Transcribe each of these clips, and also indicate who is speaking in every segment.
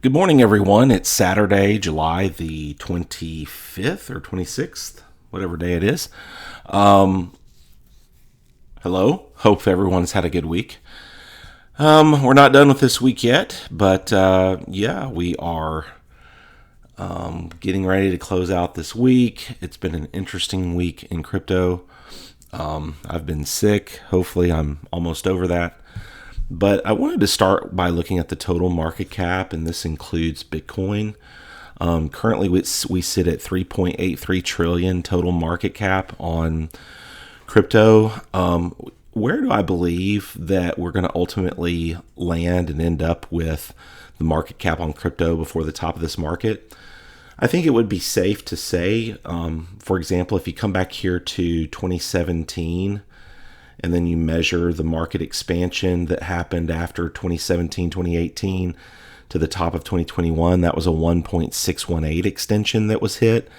Speaker 1: Good morning, everyone. It's Saturday, July the 25th or 26th, whatever day it is. Hello. Hope everyone's had a good week. We're not done with this week yet, but we are getting ready to close out this week. It's been an interesting week in crypto. I've been sick. Hopefully, I'm almost over that. But I wanted to start by looking at the total market cap, and this includes Bitcoin. Currently, we sit at 3.83 trillion total market cap on crypto. Where do I believe that we're going to ultimately land and end up with the market cap on crypto before the top of this market? I think it would be safe to say, for example, if you come back here to 2017, and then you measure the market expansion that happened after 2017, 2018 to the top of 2021, that was a 1.618 extension that was hit.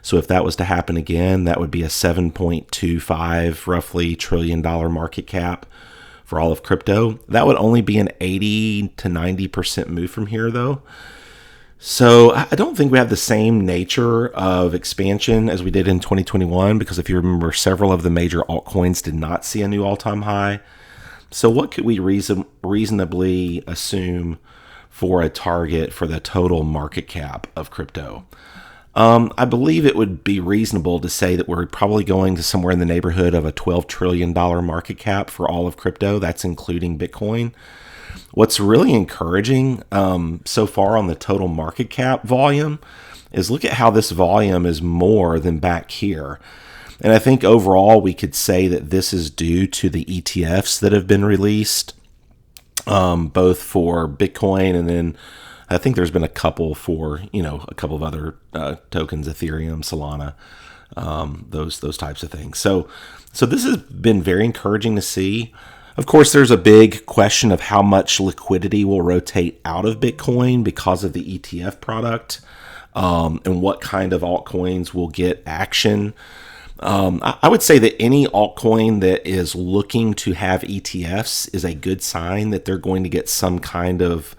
Speaker 1: So if that was to happen again, that would be a 7.25 roughly $1 trillion market cap for all of crypto. That would only be an 80 to 90% move from here, though. So I don't think we have the same nature of expansion as we did in 2021, because if you remember, several of the major altcoins did not see a new all-time high. So what could we reasonably assume for a target for the total market cap of crypto? I believe it would be reasonable to say that we're probably going to somewhere in the neighborhood of a $12 trillion market cap for all of crypto. That's including Bitcoin. What's really encouraging so far on the total market cap volume is look at how this volume is more than back here. And I think overall we could say that this is due to the ETFs that have been released, both for Bitcoin, and then I think there's been a couple for, a couple of other tokens, Ethereum, Solana, those types of things. So this has been very encouraging to see. Of course, there's a big question of how much liquidity will rotate out of Bitcoin because of the ETF product, and what kind of altcoins will get action. I would say that any altcoin that is looking to have ETFs is a good sign that they're going to get some kind of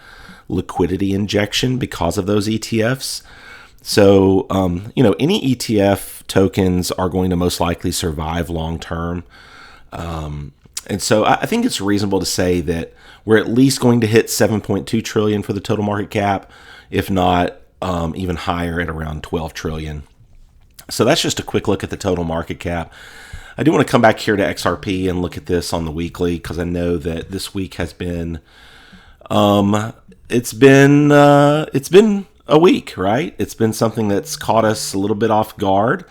Speaker 1: liquidity injection because of those ETFs. So, any ETF tokens are going to most likely survive long term. And so I think it's reasonable to say that we're at least going to hit 7.2 trillion for the total market cap, if not even higher at around 12 trillion. So that's just a quick look at the total market cap. I do want to come back here to XRP and look at this on the weekly, because I know that this week has been, it's been a week, right? It's been something that's caught us a little bit off guard.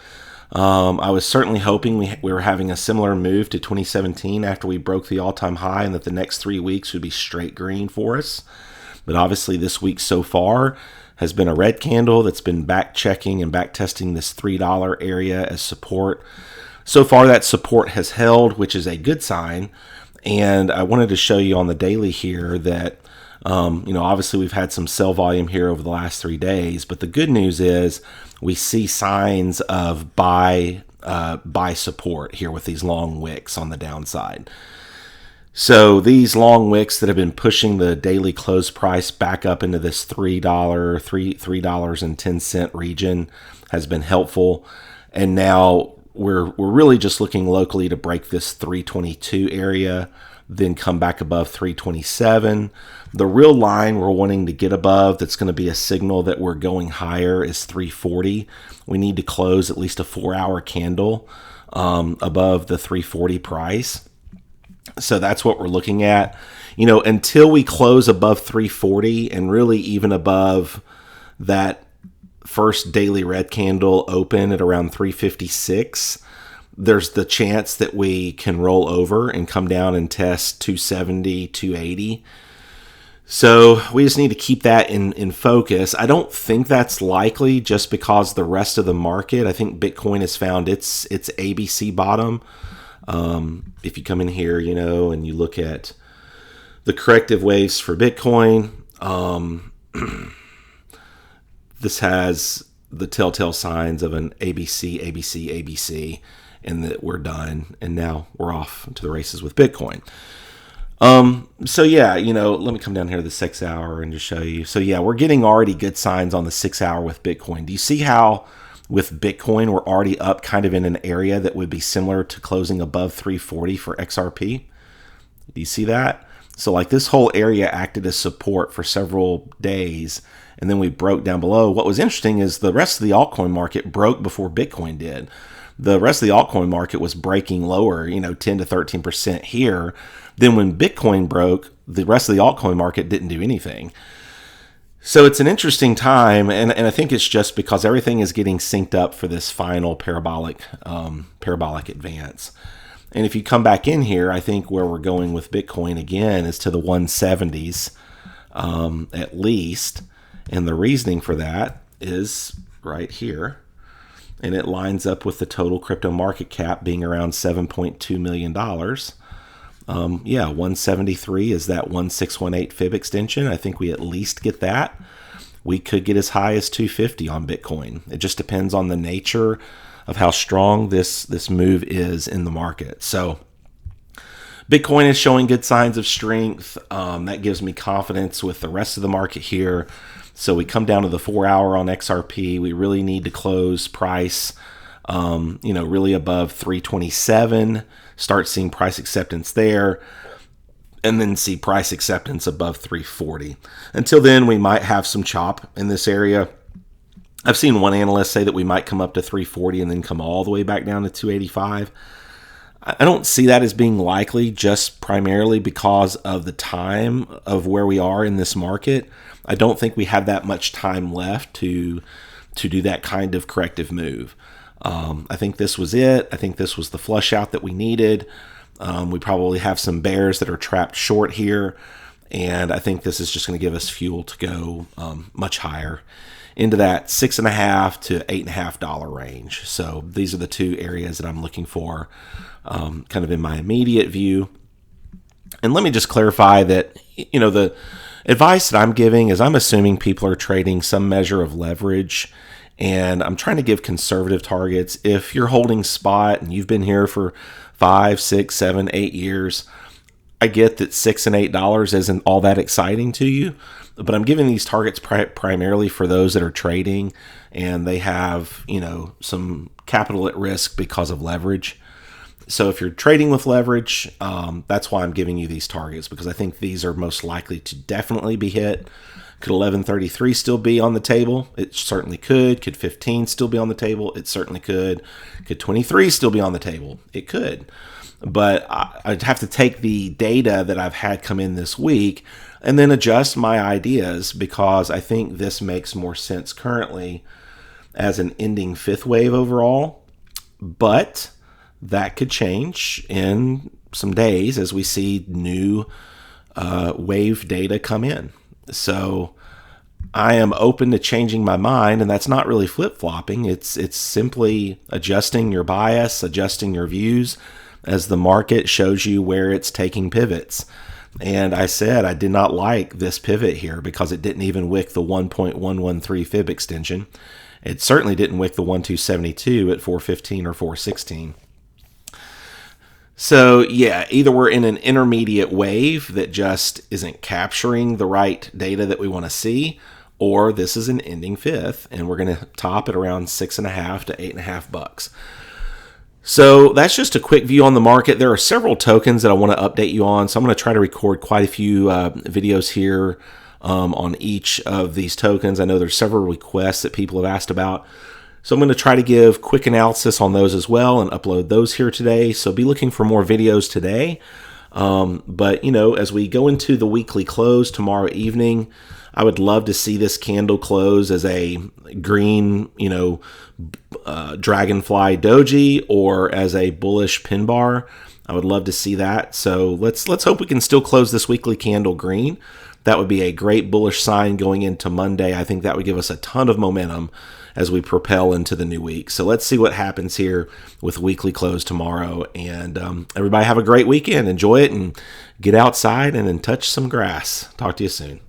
Speaker 1: I was certainly hoping we were having a similar move to 2017 after we broke the all-time high, and that the next 3 weeks would be straight green for us. But obviously this week so far has been a red candle that's been back-checking and back-testing this $3 area as support. So far that support has held, which is a good sign. And I wanted to show you on the daily here that obviously we've had some sell volume here over the last 3 days, but the good news is we see signs of buy support here with these long wicks on the downside. So these long wicks that have been pushing the daily close price back up into this $3.10 region has been helpful. And now we're really just looking locally to break this 322 area, then come back above 327. The real line we're wanting to get above that's going to be a signal that we're going higher is 340. We need to close at least a 4-hour candle above the 340 price. So that's what we're looking at. Until we close above 340 and really even above that first daily red candle open at around 356, there's the chance that we can roll over and come down and test 270, 280. So we just need to keep that in focus. I don't think that's likely just because the rest of the market, I think Bitcoin has found its ABC bottom. If you come in here, and you look at the corrective waves for Bitcoin, this has the telltale signs of an ABC, ABC, ABC, and that we're done. And now we're off to the races with Bitcoin. So yeah, let me come down here to the 6 hour and just show you. So yeah, we're getting already good signs on the 6 hour with Bitcoin. Do you see how with Bitcoin we're already up kind of in an area that would be similar to closing above 340 for XRP? Do you see that? So like this whole area acted as support for several days, and then we broke down below. What was interesting is the rest of the altcoin market broke before Bitcoin did. The rest of the altcoin market was breaking lower, 10 to 13% here. Then when Bitcoin broke, the rest of the altcoin market didn't do anything. So it's an interesting time, and I think it's just because everything is getting synced up for this final parabolic advance. And if you come back in here, I think where we're going with Bitcoin again is to the 170s at least. And the reasoning for that is right here. And it lines up with the total crypto market cap being around $7.2 million. 173 is that 1618 fib extension. I think we at least get that. We could get as high as 250 on Bitcoin. It just depends on the nature of how strong this move is in the market. So Bitcoin is showing good signs of strength. That gives me confidence with the rest of the market here. So we come down to the 4 hour on XRP. We really need to close price, really above 327, start seeing price acceptance there, and then see price acceptance above 340. Until then, we might have some chop in this area. I've seen one analyst say that we might come up to 340 and then come all the way back down to 285. I don't see that as being likely, just primarily because of the time of where we are in this market. I don't think we have that much time left to do that kind of corrective move. I think this was it. I think this was the flush out that we needed. We probably have some bears that are trapped short here, and I think this is just going to give us fuel to go much higher into that $6.50 to $8.50 range. So these are the two areas that I'm looking for kind of in my immediate view. And let me just clarify that, the advice that I'm giving is I'm assuming people are trading some measure of leverage, and I'm trying to give conservative targets. If you're holding spot and you've been here for 5, 6, 7, 8 years, I get that $6 and $8 isn't all that exciting to you, but I'm giving these targets primarily for those that are trading and they have, some capital at risk because of leverage. So if you're trading with leverage, that's why I'm giving you these targets, because I think these are most likely to definitely be hit. Could 1133 still be on the table? It certainly could. Could 15 still be on the table? It certainly could. Could 23 still be on the table? It could. But I'd have to take the data that I've had come in this week and then adjust my ideas, because I think this makes more sense currently as an ending fifth wave overall. But that could change in some days as we see new wave data come in. So I am open to changing my mind, and that's not really flip-flopping. It's simply adjusting your bias, adjusting your views as the market shows you where it's taking pivots. And I said I did not like this pivot here because it didn't even wick the 1.113 fib extension. It certainly didn't wick the 1272 at 415 or 416. So yeah, either we're in an intermediate wave that just isn't capturing the right data that we want to see, or this is an ending fifth and we're going to top at around $6.50 to $8.50. So that's just a quick view on the market. There are several tokens that I want to update you on. So I'm going to try to record quite a few videos here on each of these tokens. I know there's several requests that people have asked about. So I'm going to try to give quick analysis on those as well and upload those here today. So be looking for more videos today. But, as we go into the weekly close tomorrow evening, I would love to see this candle close as a green, dragonfly doji or as a bullish pin bar. I would love to see that. So let's hope we can still close this weekly candle green. That would be a great bullish sign going into Monday. I think that would give us a ton of momentum as we propel into the new week. So let's see what happens here with weekly close tomorrow. And everybody have a great weekend. Enjoy it and get outside and then touch some grass. Talk to you soon.